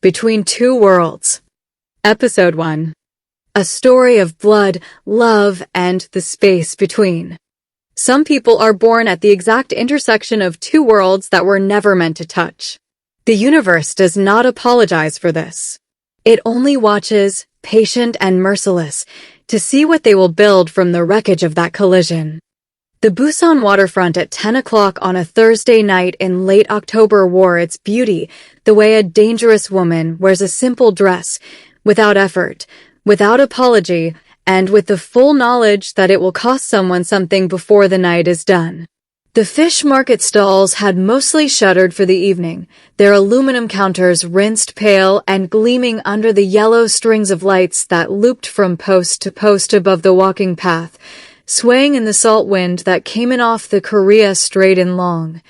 Between Two Worlds. Episode 1. A story of blood, love, and the space between. Some people are born at the exact intersection of two worlds that were never meant to touch. The universe does not apologize for this. It only watches, patient and merciless, to see what they will build from the wreckage of that collision. The Busan waterfront at 10 o'clock on a Thursday night in late October wore its beauty the way a dangerous woman wears a simple dress, without effort, without apology, and with the full knowledge that it will cost someone something before the night is done. The fish market stalls had mostly shuttered for the evening, their aluminum counters rinsed pale and gleaming under the yellow strings of lights that looped from post to post above the walking path, swaying in the salt wind that came in off the Korea straight and long.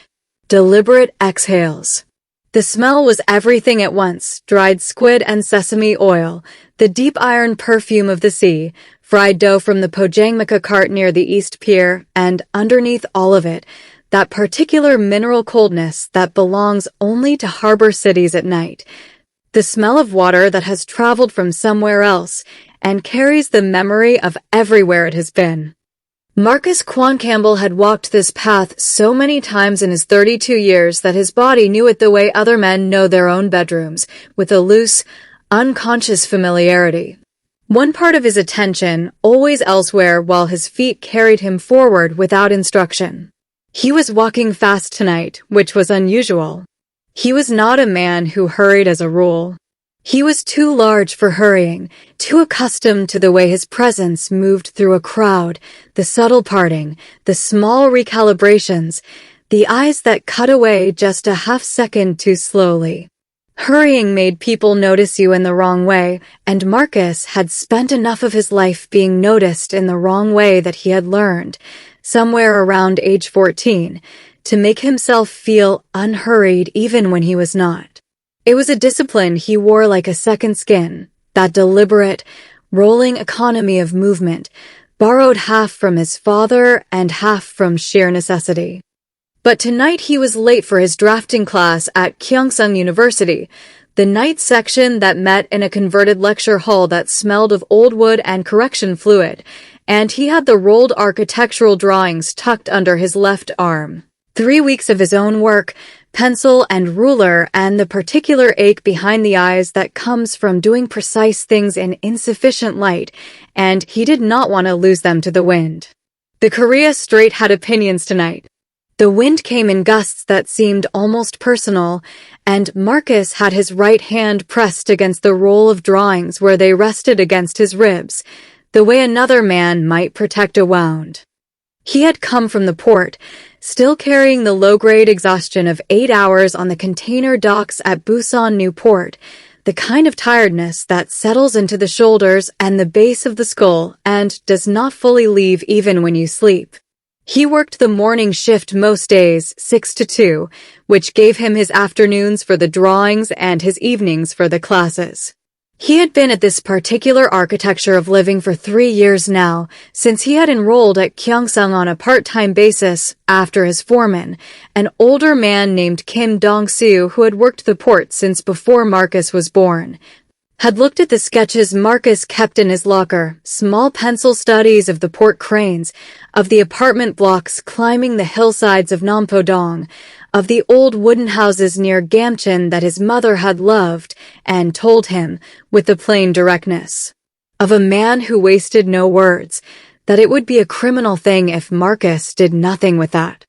Deliberate exhales. The smell was everything at once: dried squid and sesame oil, the deep iron perfume of the sea, fried dough from the Pojangmaka cart near the East Pier, and underneath all of it, that particular mineral coldness that belongs only to harbor cities at night. The smell of water that has traveled from somewhere else and carries the memory of everywhere it has been. Marcus Kwon-Campbell had walked this path so many times in his 32 years that his body knew it the way other men know their own bedrooms, with a loose, unconscious familiarity. One part of his attention always elsewhere while his feet carried him forward without instruction. He was walking fast tonight, which was unusual. He was not a man who hurried as a rule. He was too large for hurrying, too accustomed to the way his presence moved through a crowd, the subtle parting, the small recalibrations, the eyes that cut away just a half second too slowly. Hurrying made people notice you in the wrong way, and Marcus had spent enough of his life being noticed in the wrong way that he had learned, somewhere around age 14, to make himself feel unhurried even when he was not. It was a discipline he wore like a second skin, that deliberate, rolling economy of movement, borrowed half from his father and half from sheer necessity. But tonight he was late for his drafting class at Kyongsung University, the night section that met in a converted lecture hall that smelled of old wood and correction fluid, and he had the rolled architectural drawings tucked under his left arm. 3 weeks of his own work, pencil and ruler, and the particular ache behind the eyes that comes from doing precise things in insufficient light, and he did not want to lose them to the wind. The Korea Strait had opinions tonight. The wind came in gusts that seemed almost personal, and Marcus had his right hand pressed against the roll of drawings where they rested against his ribs, the way another man might protect a wound. He had come from the port, still carrying the low-grade exhaustion of 8 hours on the container docks at Busan New Port, the kind of tiredness that settles into the shoulders and the base of the skull and does not fully leave even when you sleep. He worked the morning shift most days, 6 to 2, which gave him his afternoons for the drawings and his evenings for the classes. He had been at this particular architecture of living for 3 years now, since he had enrolled at Kyongsung on a part-time basis after his foreman, an older man named Kim Dong-soo who had worked the port since before Marcus was born, had looked at the sketches Marcus kept in his locker, small pencil studies of the port cranes, of the apartment blocks climbing the hillsides of Nampodong, of the old wooden houses near Gamcheon that his mother had loved, and told him, with the plain directness of a man who wasted no words, that it would be a criminal thing if Marcus did nothing with that.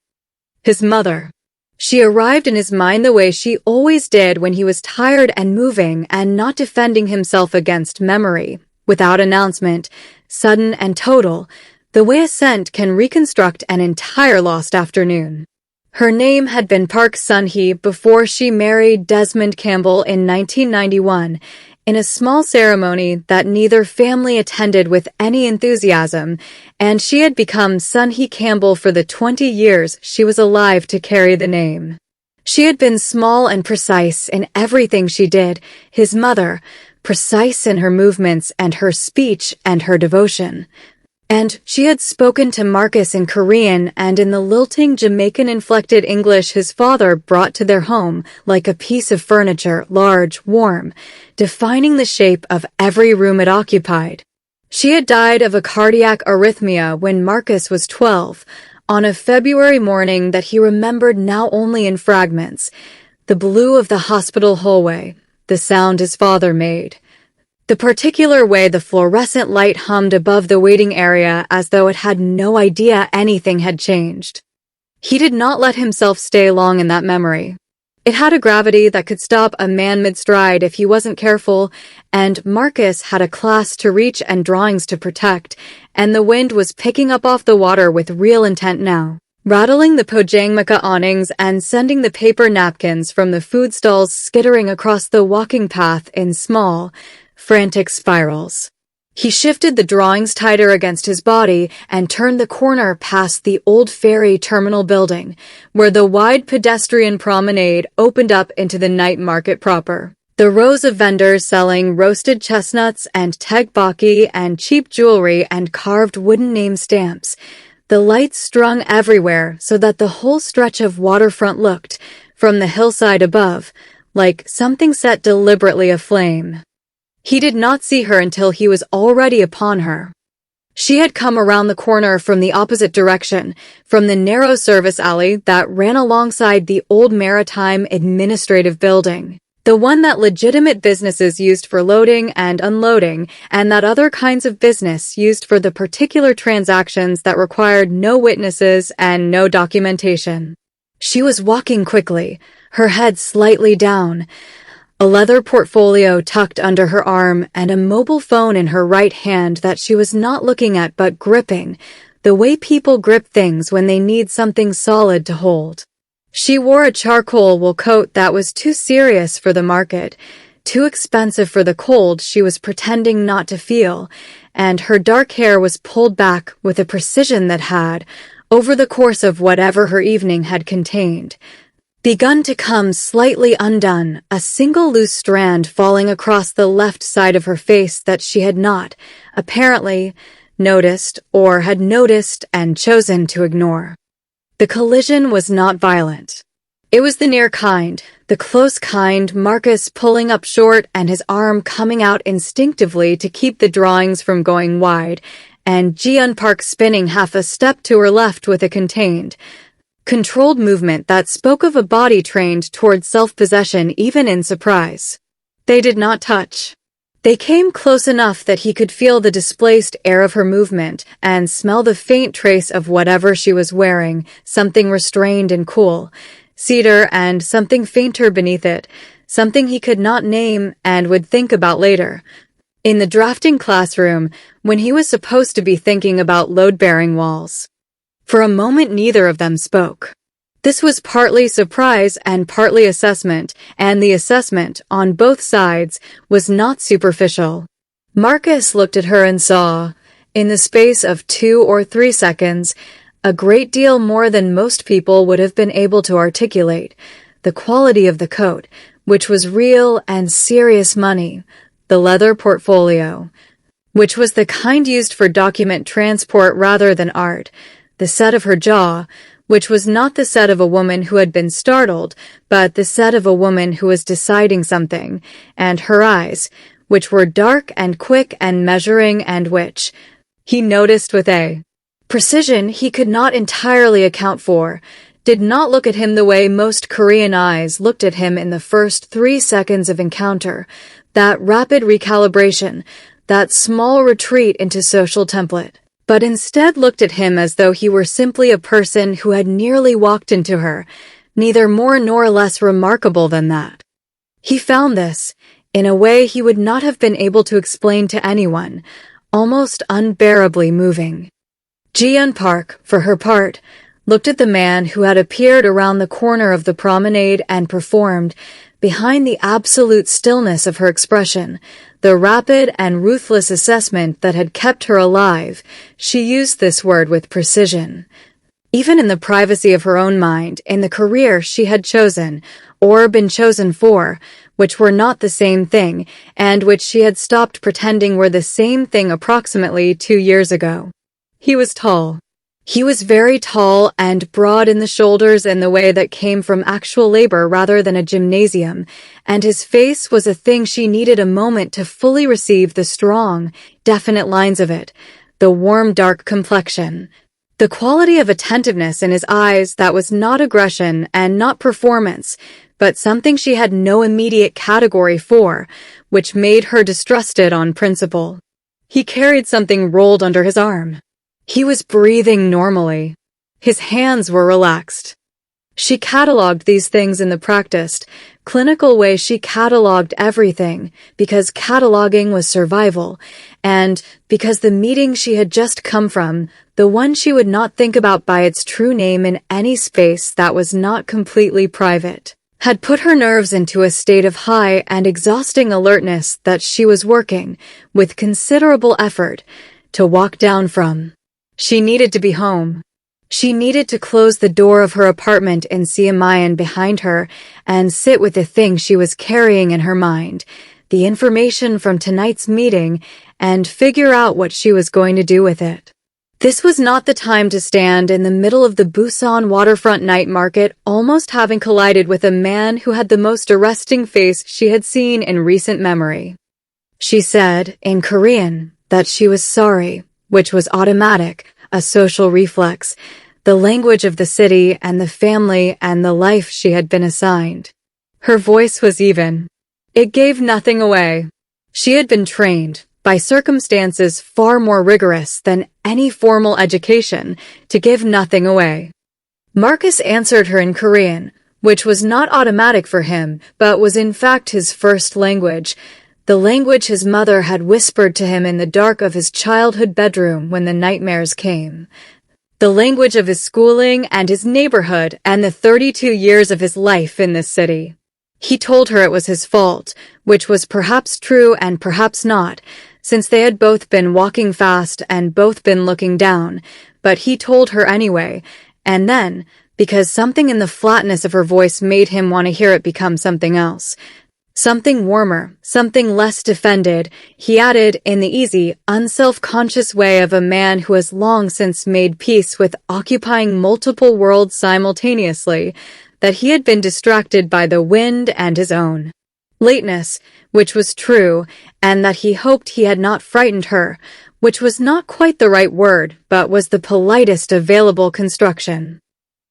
His mother. She arrived in his mind the way she always did when he was tired and moving and not defending himself against memory, without announcement, sudden and total, the way a scent can reconstruct an entire lost afternoon. Her name had been Park Sun-hee before she married Desmond Campbell in 1991, in a small ceremony that neither family attended with any enthusiasm, and she had become Sun-hee Campbell for the 20 years she was alive to carry the name. She had been small and precise in everything she did, his mother, precise in her movements and her speech and her devotion. And she had spoken to Marcus in Korean and in the lilting Jamaican-inflected English his father brought to their home like a piece of furniture, large, warm, defining the shape of every room it occupied. She had died of a cardiac arrhythmia when Marcus was 12, on a February morning that he remembered now only in fragments, the blue of the hospital hallway, the sound his father made, the particular way the fluorescent light hummed above the waiting area as though it had no idea anything had changed. He did not let himself stay long in that memory. It had a gravity that could stop a man mid-stride if he wasn't careful, and Marcus had a class to reach and drawings to protect, and the wind was picking up off the water with real intent now, rattling the Pojangmaka awnings and sending the paper napkins from the food stalls skittering across the walking path in small, frantic spirals. He shifted the drawings tighter against his body and turned the corner past the old ferry terminal building, where the wide pedestrian promenade opened up into the night market proper. The rows of vendors selling roasted chestnuts and tegbaki and cheap jewelry and carved wooden name stamps, the lights strung everywhere so that the whole stretch of waterfront looked, from the hillside above, like something set deliberately aflame. He did not see her until he was already upon her. She had come around the corner from the opposite direction, from the narrow service alley that ran alongside the old maritime administrative building, the one that legitimate businesses used for loading and unloading, and that other kinds of business used for the particular transactions that required no witnesses and no documentation. She was walking quickly, her head slightly down, a leather portfolio tucked under her arm and a mobile phone in her right hand that she was not looking at but gripping, the way people grip things when they need something solid to hold. She wore a charcoal wool coat that was too serious for the market, too expensive for the cold she was pretending not to feel, and her dark hair was pulled back with a precision that had, over the course of whatever her evening had contained, begun to come slightly undone, a single loose strand falling across the left side of her face that she had not, apparently, noticed or had noticed and chosen to ignore. The collision was not violent. It was the near kind, the close kind, Marcus pulling up short and his arm coming out instinctively to keep the drawings from going wide, and Ji-yeon Park spinning half a step to her left with a controlled movement that spoke of a body trained toward self-possession even in surprise. They did not touch. They came close enough that he could feel the displaced air of her movement and smell the faint trace of whatever she was wearing, something restrained and cool, cedar and something fainter beneath it, something he could not name and would think about later. In the drafting classroom, when he was supposed to be thinking about load-bearing walls. For a moment neither of them spoke. This was partly surprise and partly assessment, and the assessment, on both sides, was not superficial. Marcus looked at her and saw, in the space of 2 or 3 seconds, a great deal more than most people would have been able to articulate, the quality of the coat, which was real and serious money, the leather portfolio, which was the kind used for document transport rather than art, the set of her jaw, which was not the set of a woman who had been startled, but the set of a woman who was deciding something, and her eyes, which were dark and quick and measuring and which, he noticed with a precision he could not entirely account for, did not look at him the way most Korean eyes looked at him in the first 3 seconds of encounter, that rapid recalibration, that small retreat into social template, but instead looked at him as though he were simply a person who had nearly walked into her, neither more nor less remarkable than that. He found this, in a way he would not have been able to explain to anyone, almost unbearably moving. Ji-yeon Park, for her part, looked at the man who had appeared around the corner of the promenade and performed, behind the absolute stillness of her expression, the rapid and ruthless assessment that had kept her alive. She used this word with precision. Even in the privacy of her own mind, in the career she had chosen, or been chosen for, which were not the same thing, and which she had stopped pretending were the same thing approximately 2 years ago. He was tall. He was very tall and broad in the shoulders in the way that came from actual labor rather than a gymnasium, and his face was a thing she needed a moment to fully receive the strong, definite lines of it, the warm, dark complexion, the quality of attentiveness in his eyes that was not aggression and not performance, but something she had no immediate category for, which made her distrusted on principle. He carried something rolled under his arm. He was breathing normally. His hands were relaxed. She cataloged these things in the practiced, clinical way. She cataloged everything because cataloging was survival, and because the meeting she had just come from, the one she would not think about by its true name in any space that was not completely private, had put her nerves into a state of high and exhausting alertness that she was working, with considerable effort, to walk down from. She needed to be home. She needed to close the door of her apartment in Siamayan behind her and sit with the thing she was carrying in her mind, the information from tonight's meeting, and figure out what she was going to do with it. This was not the time to stand in the middle of the Busan waterfront night market, almost having collided with a man who had the most arresting face she had seen in recent memory. She said, in Korean, that she was sorry, which was automatic, a social reflex, the language of the city and the family and the life she had been assigned. Her voice was even. It gave nothing away. She had been trained, by circumstances far more rigorous than any formal education, to give nothing away. Marcus answered her in Korean, which was not automatic for him, but was in fact his first language, the language his mother had whispered to him in the dark of his childhood bedroom when the nightmares came. The language of his schooling and his neighborhood and the 32 years of his life in this city. He told her it was his fault, which was perhaps true and perhaps not, since they had both been walking fast and both been looking down, but he told her anyway, and then, because something in the flatness of her voice made him want to hear it become something else, something warmer, something less defended, he added in the easy, unself-conscious way of a man who has long since made peace with occupying multiple worlds simultaneously, that he had been distracted by the wind and his own lateness, which was true, and that he hoped he had not frightened her, which was not quite the right word, but was the politest available construction.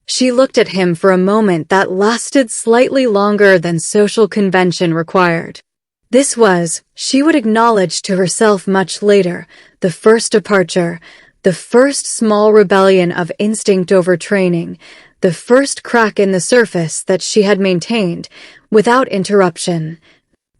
She looked at him for a moment that lasted slightly longer than social convention required. This was, she would acknowledge to herself much later, the first departure, the first small rebellion of instinct over training, the first crack in the surface that she had maintained, without interruption.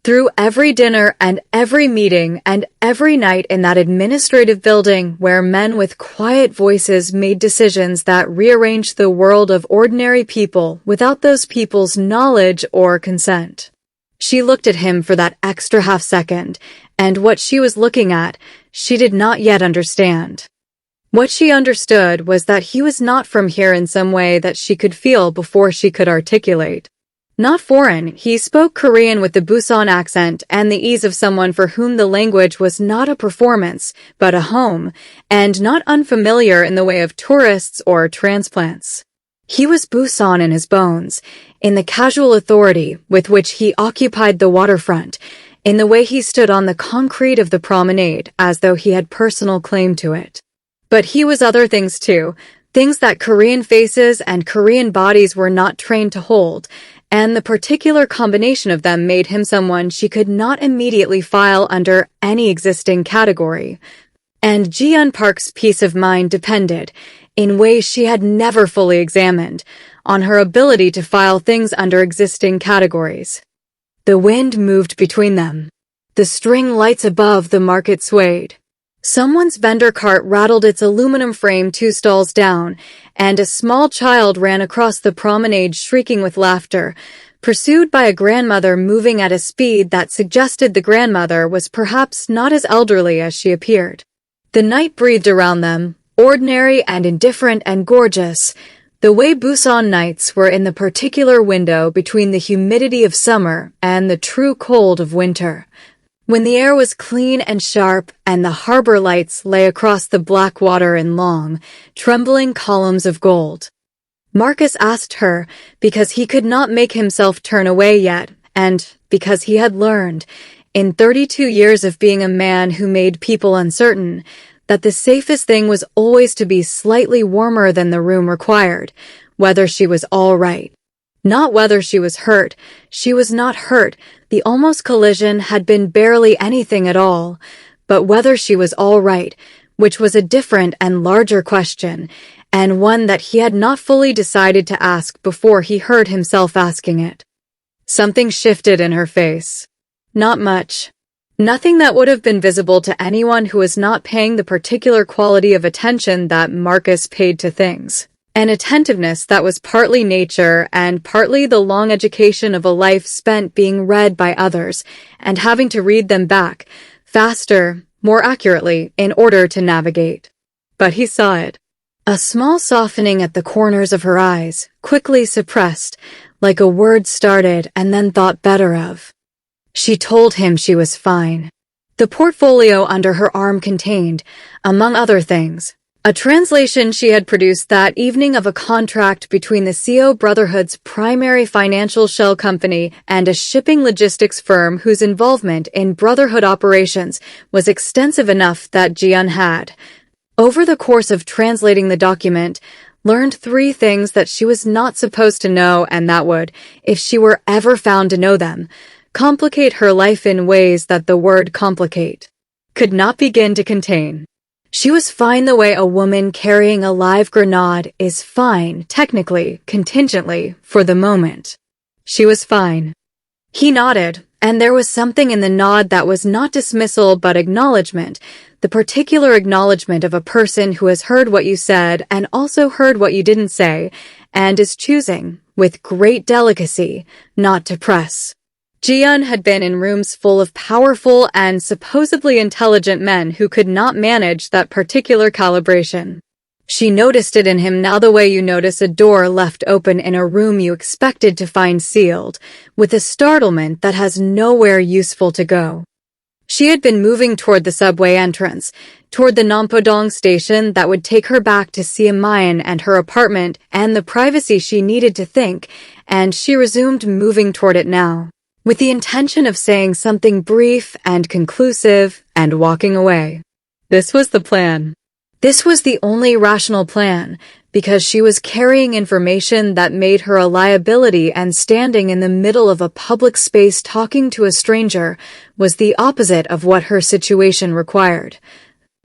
Through every dinner and every meeting and every night in that administrative building where men with quiet voices made decisions that rearranged the world of ordinary people without those people's knowledge or consent. She looked at him for that extra half second, and what she was looking at, she did not yet understand. What she understood was that he was not from here in some way that she could feel before she could articulate. Not foreign, he spoke Korean with the Busan accent and the ease of someone for whom the language was not a performance, but a home, and not unfamiliar in the way of tourists or transplants. He was Busan in his bones, in the casual authority with which he occupied the waterfront, in the way he stood on the concrete of the promenade as though he had personal claim to it. But he was other things too, things that Korean faces and Korean bodies were not trained to hold, and the particular combination of them made him someone she could not immediately file under any existing category. And Ji-yeon Park's peace of mind depended, in ways she had never fully examined, on her ability to file things under existing categories. The wind moved between them. The string lights above the market swayed. Someone's vendor cart rattled its aluminum frame 2 stalls down, and a small child ran across the promenade shrieking with laughter, pursued by a grandmother moving at a speed that suggested the grandmother was perhaps not as elderly as she appeared. The night breathed around them, ordinary and indifferent and gorgeous, the way Busan nights were in the particular window between the humidity of summer and the true cold of winter. When the air was clean and sharp and the harbor lights lay across the black water in long, trembling columns of gold. Marcus asked her because he could not make himself turn away yet, and because he had learned, in 32 years of being a man who made people uncertain, that the safest thing was always to be slightly warmer than the room required, whether she was all right. Not whether she was hurt. She was not hurt. The almost collision had been barely anything at all. But whether she was all right, which was a different and larger question, and one that he had not fully decided to ask before he heard himself asking it. Something shifted in her face. Not much. Nothing that would have been visible to anyone who was not paying the particular quality of attention that Marcus paid to things. An attentiveness that was partly nature and partly the long education of a life spent being read by others and having to read them back, faster, more accurately, in order to navigate. But he saw it. A small softening at the corners of her eyes, quickly suppressed, like a word started and then thought better of. She told him she was fine. The portfolio under her arm contained, among other things, a translation she had produced that evening of a contract between the CO Brotherhood's primary financial shell company and a shipping logistics firm whose involvement in Brotherhood operations was extensive enough that Ji-yeon had, over the course of translating the document, learned 3 things that she was not supposed to know and that would, if she were ever found to know them, complicate her life in ways that the word complicate could not begin to contain. She was fine the way a woman carrying a live grenade is fine, technically, contingently, for the moment. She was fine. He nodded, and there was something in the nod that was not dismissal but acknowledgement, the particular acknowledgement of a person who has heard what you said and also heard what you didn't say, and is choosing, with great delicacy, not to press. Ji-yeon had been in rooms full of powerful and supposedly intelligent men who could not manage that particular calibration. She noticed it in him now the way you notice a door left open in a room you expected to find sealed, with a startlement that has nowhere useful to go. She had been moving toward the subway entrance, toward the Nampodong station that would take her back to Siamayan and her apartment and the privacy she needed to think, and she resumed moving toward it now, with the intention of saying something brief and conclusive and walking away. This was the plan. This was the only rational plan, because she was carrying information that made her a liability, and standing in the middle of a public space talking to a stranger was the opposite of what her situation required.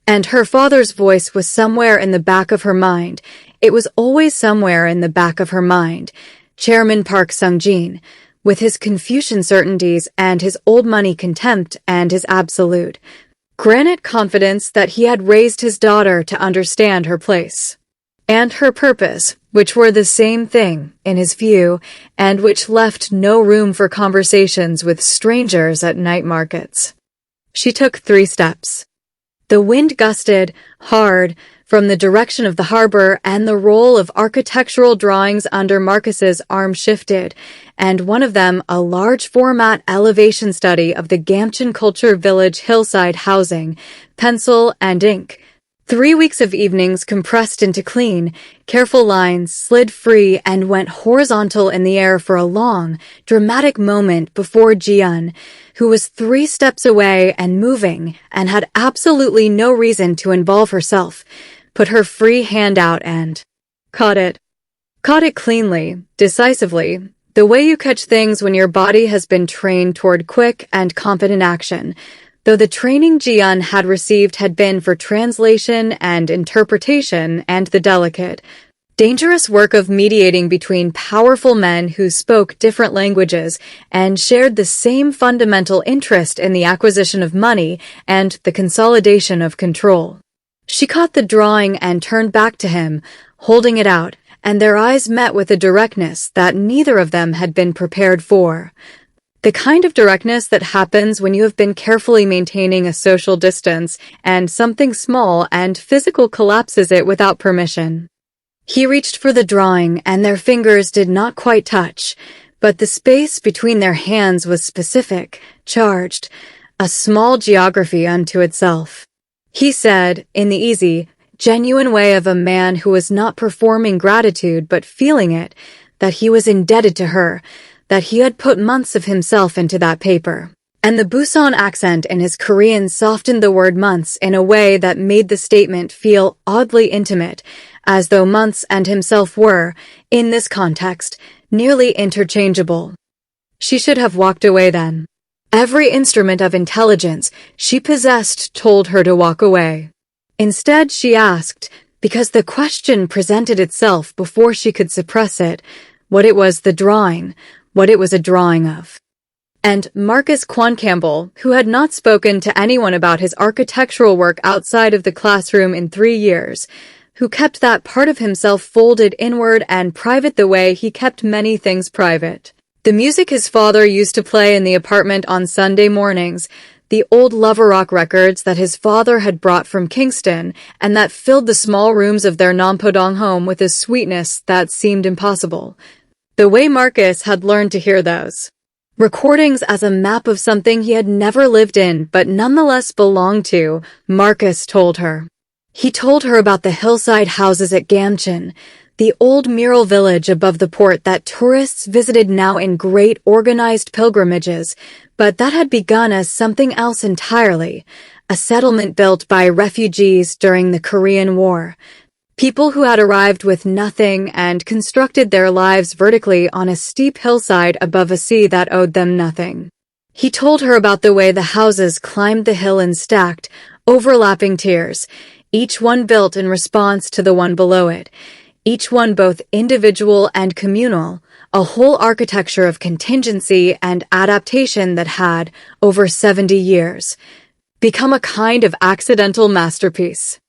And her father's voice was somewhere in the back of her mind. It was always somewhere in the back of her mind. Chairman Park Sung-jin, with his Confucian certainties and his old money contempt and his absolute granite confidence that he had raised his daughter to understand her place and her purpose, which were the same thing, in his view, and which left no room for conversations with strangers at night markets. She took 3 steps. The wind gusted, hard, from the direction of the harbor, and the roll of architectural drawings under Marcus's arm shifted, and one of them a large format elevation study of the Gamcheon Culture Village hillside housing, pencil and ink. 3 weeks of evenings compressed into clean, careful lines slid free and went horizontal in the air for a long, dramatic moment before Ji-yeon, who was 3 steps away and moving and had absolutely no reason to involve herself, put her free hand out and caught it. Caught it cleanly, decisively, the way you catch things when your body has been trained toward quick and confident action, though the training Ji-yeon had received had been for translation and interpretation and the delicate, dangerous work of mediating between powerful men who spoke different languages and shared the same fundamental interest in the acquisition of money and the consolidation of control. She caught the drawing and turned back to him, holding it out, and their eyes met with a directness that neither of them had been prepared for. The kind of directness that happens when you have been carefully maintaining a social distance and something small and physical collapses it without permission. He reached for the drawing and their fingers did not quite touch, but the space between their hands was specific, charged, a small geography unto itself. He said, in the easy, genuine way of a man who was not performing gratitude but feeling it, that he was indebted to her, that he had put months of himself into that paper. And the Busan accent in his Korean softened the word months in a way that made the statement feel oddly intimate, as though months and himself were, in this context, nearly interchangeable. She should have walked away then. Every instrument of intelligence she possessed told her to walk away. Instead, she asked, because the question presented itself before she could suppress it, what it was what it was a drawing of. And Marcus Kwon-Campbell, who had not spoken to anyone about his architectural work outside of the classroom in 3 years, who kept that part of himself folded inward and private the way he kept many things private. The music his father used to play in the apartment on Sunday mornings, the old lover rock records that his father had brought from Kingston and that filled the small rooms of their Nampodong home with a sweetness that seemed impossible. The way Marcus had learned to hear those recordings as a map of something he had never lived in but nonetheless belonged to, Marcus told her. He told her about the hillside houses at Gamcheon, the old mural village above the port that tourists visited now in great organized pilgrimages, but that had begun as something else entirely, a settlement built by refugees during the Korean War. People who had arrived with nothing and constructed their lives vertically on a steep hillside above a sea that owed them nothing. He told her about the way the houses climbed the hill in stacked, overlapping tiers, each one built in response to the one below it, each one both individual and communal, a whole architecture of contingency and adaptation that had, over 70 years, become a kind of accidental masterpiece.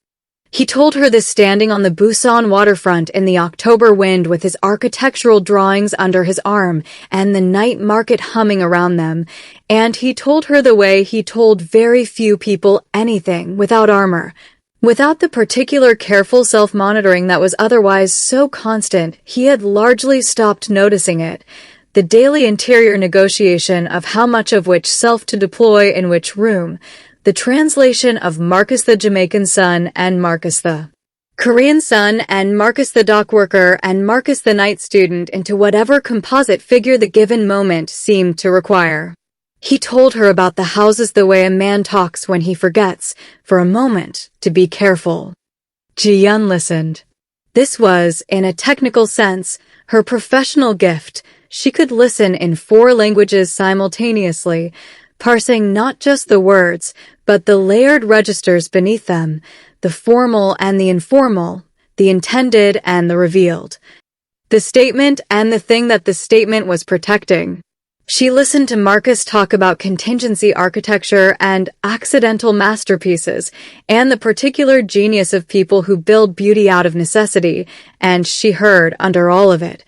He told her this standing on the Busan waterfront in the October wind with his architectural drawings under his arm and the night market humming around them, and he told her the way he told very few people anything without armor, without the particular careful self-monitoring that was otherwise so constant he had largely stopped noticing it, the daily interior negotiation of how much of which self to deploy in which room, the translation of Marcus the Jamaican son and Marcus the Korean son and Marcus the dock worker and Marcus the night student into whatever composite figure the given moment seemed to require. He told her about the houses the way a man talks when he forgets, for a moment, to be careful. Ji-yeon listened. This was, in a technical sense, her professional gift. She could listen in 4 languages simultaneously, parsing not just the words, but the layered registers beneath them, the formal and the informal, the intended and the revealed, the statement and the thing that the statement was protecting. She listened to Marcus talk about contingency architecture and accidental masterpieces and the particular genius of people who build beauty out of necessity, and she heard, under all of it,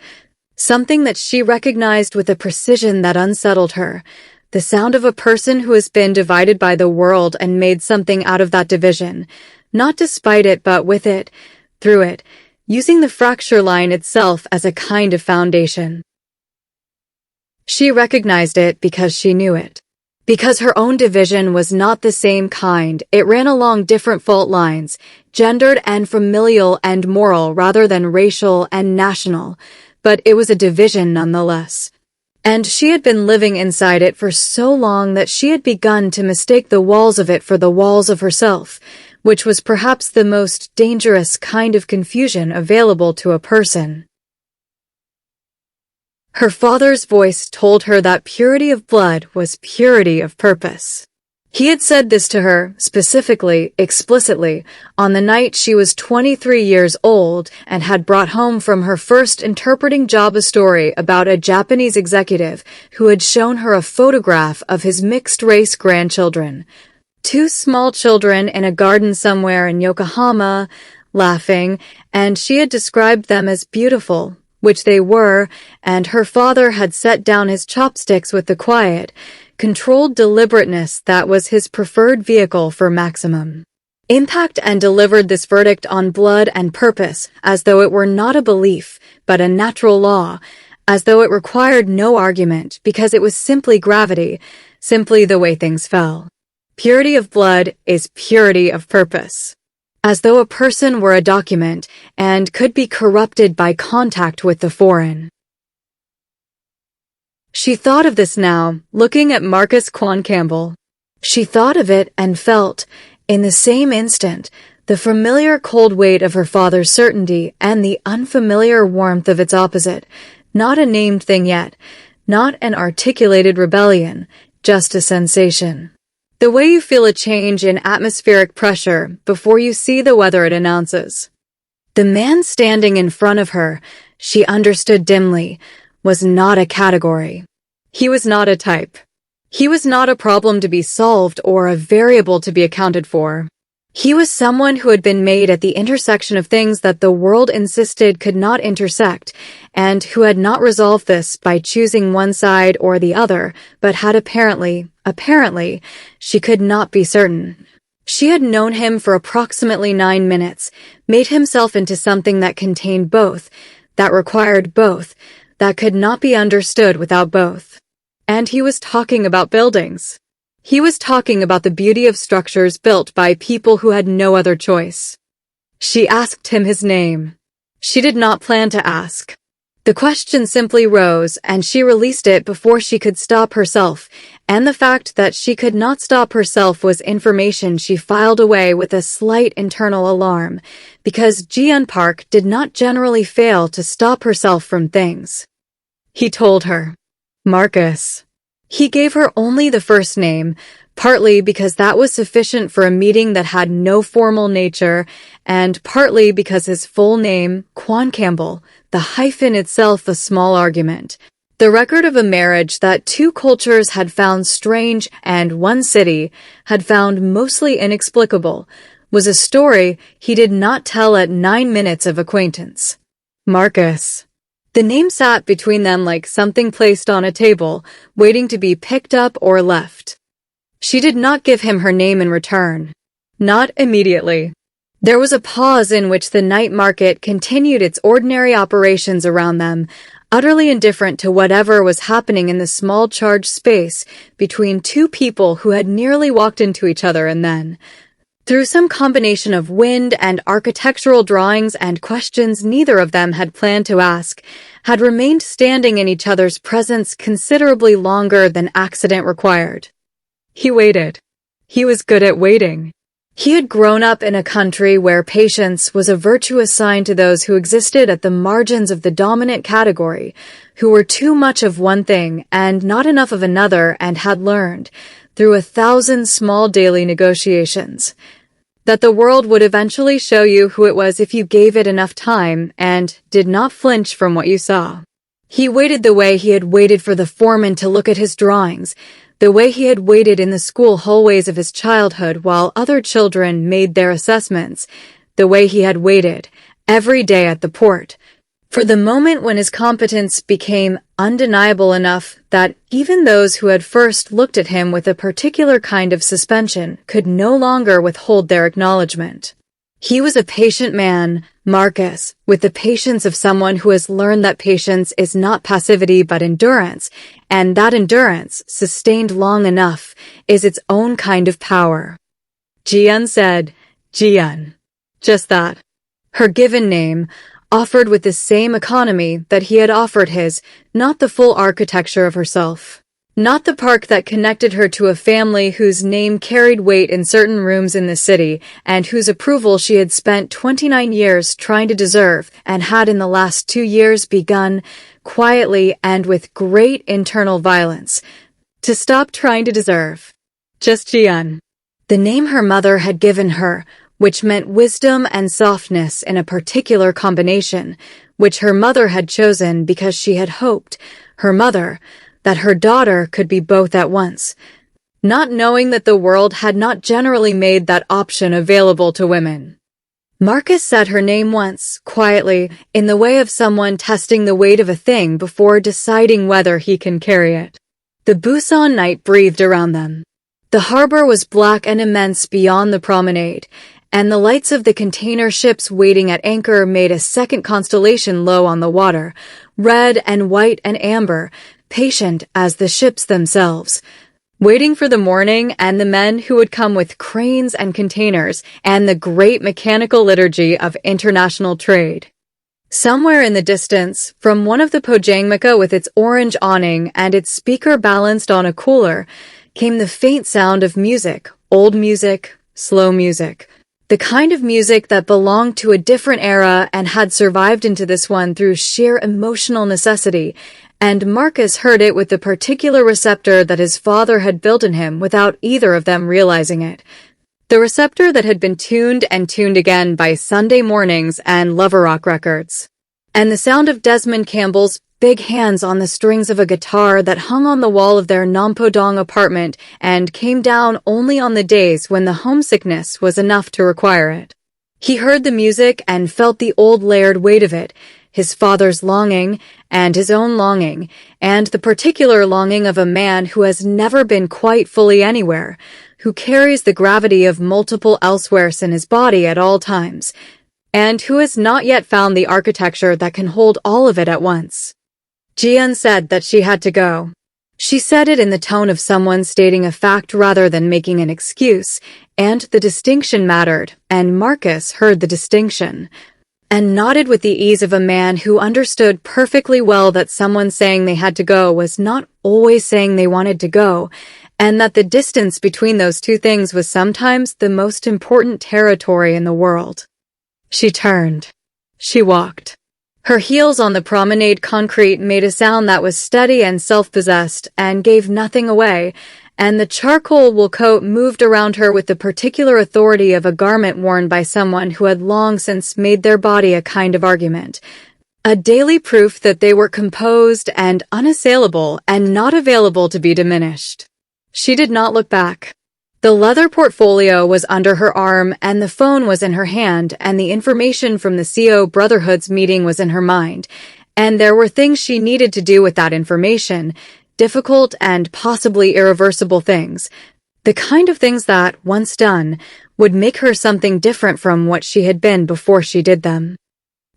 something that she recognized with a precision that unsettled her, the sound of a person who has been divided by the world and made something out of that division, not despite it but with it, through it, using the fracture line itself as a kind of foundation. She recognized it because she knew it. Because her own division was not the same kind, it ran along different fault lines, gendered and familial and moral rather than racial and national, but it was a division nonetheless. And she had been living inside it for so long that she had begun to mistake the walls of it for the walls of herself, which was perhaps the most dangerous kind of confusion available to a person. Her father's voice told her that purity of blood was purity of purpose. He had said this to her, specifically, explicitly, on the night she was 23 years old and had brought home from her first interpreting job a story about a Japanese executive who had shown her a photograph of his mixed-race grandchildren, 2 small children in a garden somewhere in Yokohama, laughing, and she had described them as beautiful, which they were, and her father had set down his chopsticks with the quiet, controlled deliberateness that was his preferred vehicle for maximum impact and delivered this verdict on blood and purpose as though it were not a belief, but a natural law, as though it required no argument because it was simply gravity, simply the way things fell. Purity of blood is purity of purpose. As though a person were a document and could be corrupted by contact with the foreign. She thought of this now, looking at Marcus Kwon-Campbell. She thought of it and felt, in the same instant, the familiar cold weight of her father's certainty and the unfamiliar warmth of its opposite. Not a named thing yet, not an articulated rebellion, just a sensation. The way you feel a change in atmospheric pressure before you see the weather it announces. The man standing in front of her, she understood dimly, was not a category. He was not a type. He was not a problem to be solved or a variable to be accounted for. He was someone who had been made at the intersection of things that the world insisted could not intersect, and who had not resolved this by choosing one side or the other, but had apparently, she could not be certain. She had known him for approximately 9 minutes, made himself into something that contained both, that required both, that could not be understood without both. And he was talking about buildings. He was talking about the beauty of structures built by people who had no other choice. She asked him his name. She did not plan to ask. The question simply rose, and she released it before she could stop herself, and the fact that she could not stop herself was information she filed away with a slight internal alarm, because Ji-yeon Park did not generally fail to stop herself from things. He told her. Marcus. He gave her only the first name, partly because that was sufficient for a meeting that had no formal nature, and partly because his full name, Kwon-Campbell, the hyphen itself a small argument. The record of a marriage that 2 cultures had found strange and 1 city had found mostly inexplicable was a story he did not tell at 9 minutes of acquaintance. Marcus. The name sat between them like something placed on a table, waiting to be picked up or left. She did not give him her name in return. Not immediately. There was a pause in which the night market continued its ordinary operations around them, utterly indifferent to whatever was happening in the small charged space between 2 people who had nearly walked into each other and then, through some combination of wind and architectural drawings and questions neither of them had planned to ask, had remained standing in each other's presence considerably longer than accident required. He waited. He was good at waiting. He had grown up in a country where patience was a virtue assigned to those who existed at the margins of the dominant category, who were too much of one thing and not enough of another, and had learned, through 1,000 small daily negotiations, that the world would eventually show you who it was if you gave it enough time and did not flinch from what you saw. He waited the way he had waited for the foreman to look at his drawings, the way he had waited in the school hallways of his childhood while other children made their assessments, the way he had waited, every day at the port, for the moment when his competence became undeniable enough that even those who had first looked at him with a particular kind of suspension could no longer withhold their acknowledgement. He was a patient man, Marcus, with the patience of someone who has learned that patience is not passivity but endurance, and that endurance, sustained long enough, is its own kind of power. Ji-yeon said, Ji-yeon. Just that. Her given name, offered with the same economy that he had offered his, not the full architecture of herself. Not the park that connected her to a family whose name carried weight in certain rooms in the city, and whose approval she had spent 29 years trying to deserve, and had in the last 2 years begun, quietly and with great internal violence, to stop trying to deserve. Just Ji-yeon. The name her mother had given her, which meant wisdom and softness in a particular combination, which her mother had chosen because she had hoped, her mother, that her daughter could be both at once, not knowing that the world had not generally made that option available to women. Marcus said her name once, quietly, in the way of someone testing the weight of a thing before deciding whether he can carry it. The Busan night breathed around them. The harbor was black and immense beyond the promenade, and the lights of the container ships waiting at anchor made a second constellation low on the water, red and white and amber, patient as the ships themselves. waiting for the morning and the men who would come with cranes and containers and the great mechanical liturgy of international trade. Somewhere in the distance, from one of the pojangmaka with its orange awning and its speaker balanced on a cooler, came the faint sound of music, old music, slow music. The kind of music that belonged to a different era and had survived into this one through sheer emotional necessity, and Marcus heard it with the particular receptor that his father had built in him without either of them realizing it. The receptor that had been tuned and tuned again by Sunday mornings and lover rock records. And the sound of Desmond Campbell's big hands on the strings of a guitar that hung on the wall of their Nampodong apartment and came down only on the days when the homesickness was enough to require it. He heard the music and felt the old layered weight of it, his father's longing and his own longing, and the particular longing of a man who has never been quite fully anywhere, who carries the gravity of multiple elsewheres in his body at all times, and who has not yet found the architecture that can hold all of it at once. Ji-yeon said that she had to go. She said it in the tone of someone stating a fact rather than making an excuse, and the distinction mattered, and Marcus heard the distinction, and nodded with the ease of a man who understood perfectly well that someone saying they had to go was not always saying they wanted to go, and that the distance between those two things was sometimes the most important territory in the world. She turned. She walked. Her heels on the promenade concrete made a sound that was steady and self-possessed and gave nothing away, and the charcoal wool coat moved around her with the particular authority of a garment worn by someone who had long since made their body a kind of argument, a daily proof that they were composed and unassailable and not available to be diminished. She did not look back. The leather portfolio was under her arm, and the phone was in her hand, and the information from the CO Brotherhood's meeting was in her mind, and there were things she needed to do with that information, difficult and possibly irreversible things, the kind of things that, once done, would make her something different from what she had been before she did them.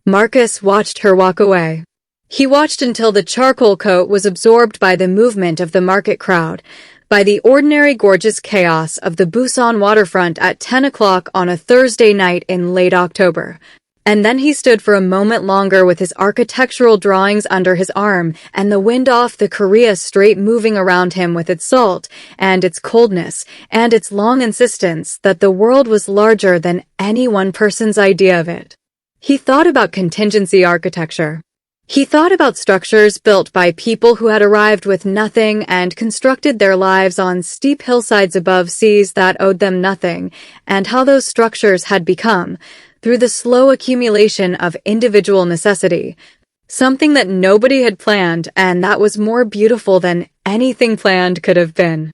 Marcus watched her walk away. He watched until the charcoal coat was absorbed by the movement of the market crowd, by the ordinary gorgeous chaos of the Busan waterfront at 10 o'clock on a Thursday night in late October. And then he stood for a moment longer with his architectural drawings under his arm and the wind off the Korea Strait moving around him with its salt and its coldness and its long insistence that the world was larger than any one person's idea of it. He thought about contingency architecture. He thought about structures built by people who had arrived with nothing and constructed their lives on steep hillsides above seas that owed them nothing, and how those structures had become, through the slow accumulation of individual necessity, something that nobody had planned and that was more beautiful than anything planned could have been.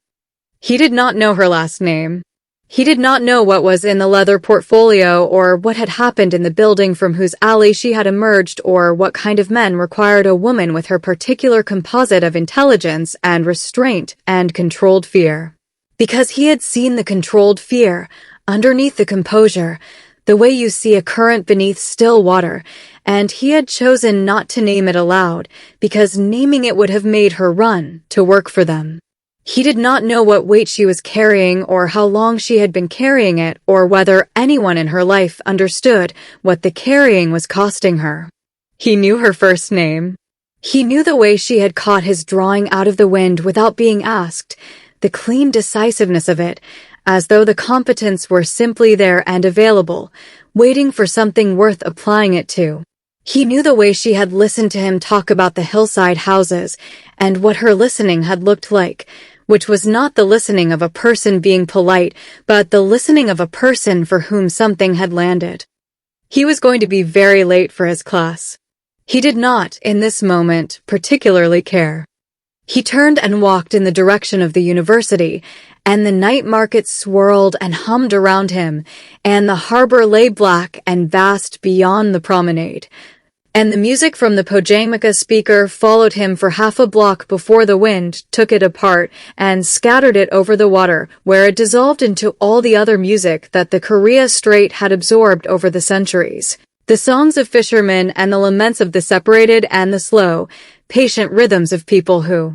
He did not know her last name. He did not know what was in the leather portfolio or what had happened in the building from whose alley she had emerged or what kind of men required a woman with her particular composite of intelligence and restraint and controlled fear. Because he had seen the controlled fear, underneath the composure, the way you see a current beneath still water, and he had chosen not to name it aloud because naming it would have made her run to work for them. He did not know what weight she was carrying or how long she had been carrying it or whether anyone in her life understood what the carrying was costing her. He knew her first name. He knew the way she had caught his drawing out of the wind without being asked, the clean decisiveness of it, as though the competence were simply there and available, waiting for something worth applying it to. He knew the way she had listened to him talk about the hillside houses and what her listening had looked like, which was not the listening of a person being polite, but the listening of a person for whom something had landed. He was going to be very late for his class. He did not, in this moment, particularly care. He turned and walked in the direction of the university, and the night market swirled and hummed around him, and the harbor lay black and vast beyond the promenade. And the music from the pojangmaka speaker followed him for half a block before the wind took it apart and scattered it over the water, where it dissolved into all the other music that the Korea Strait had absorbed over the centuries. The songs of fishermen and the laments of the separated and the slow, patient rhythms of people who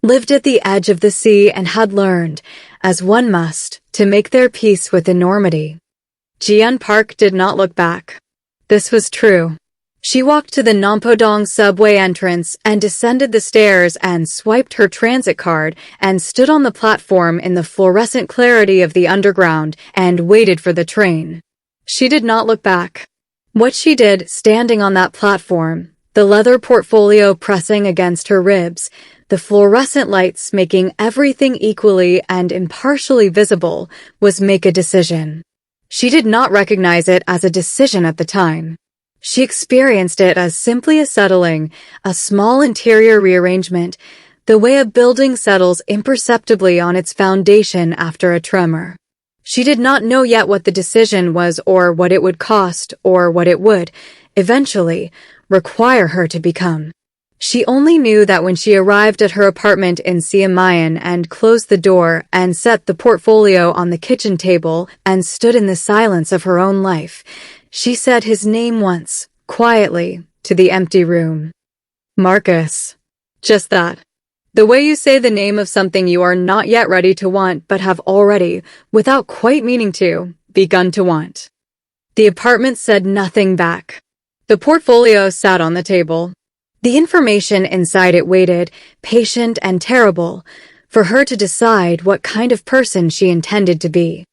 lived at the edge of the sea and had learned, as one must, to make their peace with enormity. Ji-yeon Park did not look back. This was true. She walked to the Nampodong subway entrance and descended the stairs and swiped her transit card and stood on the platform in the fluorescent clarity of the underground and waited for the train. She did not look back. What she did, standing on that platform, the leather portfolio pressing against her ribs, the fluorescent lights making everything equally and impartially visible, was make a decision. She did not recognize it as a decision at the time. She experienced it as simply a settling, a small interior rearrangement, the way a building settles imperceptibly on its foundation after a tremor. She did not know yet what the decision was or what it would cost or what it would, eventually, require her to become. She only knew that when she arrived at her apartment in Siamayan and closed the door and set the portfolio on the kitchen table and stood in the silence of her own life, she said his name once, quietly, to the empty room. Marcus. Just that. The way you say the name of something you are not yet ready to want but have already, without quite meaning to, begun to want. The apartment said nothing back. The portfolio sat on the table. The information inside it waited, patient and terrible, for her to decide what kind of person she intended to be.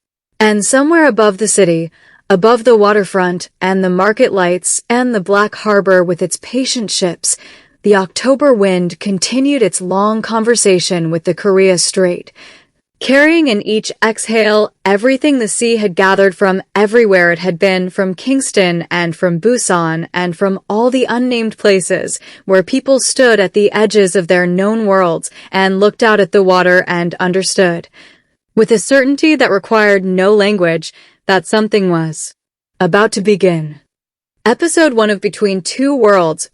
And somewhere above the city, above the waterfront and the market lights and the black harbor with its patient ships, the October wind continued its long conversation with the Korea Strait, carrying in each exhale everything the sea had gathered from everywhere it had been, from Kingston and from Busan and from all the unnamed places where people stood at the edges of their known worlds and looked out at the water and understood, with a certainty that required no language, that something was about to begin. Episode 1 of Between Two Worlds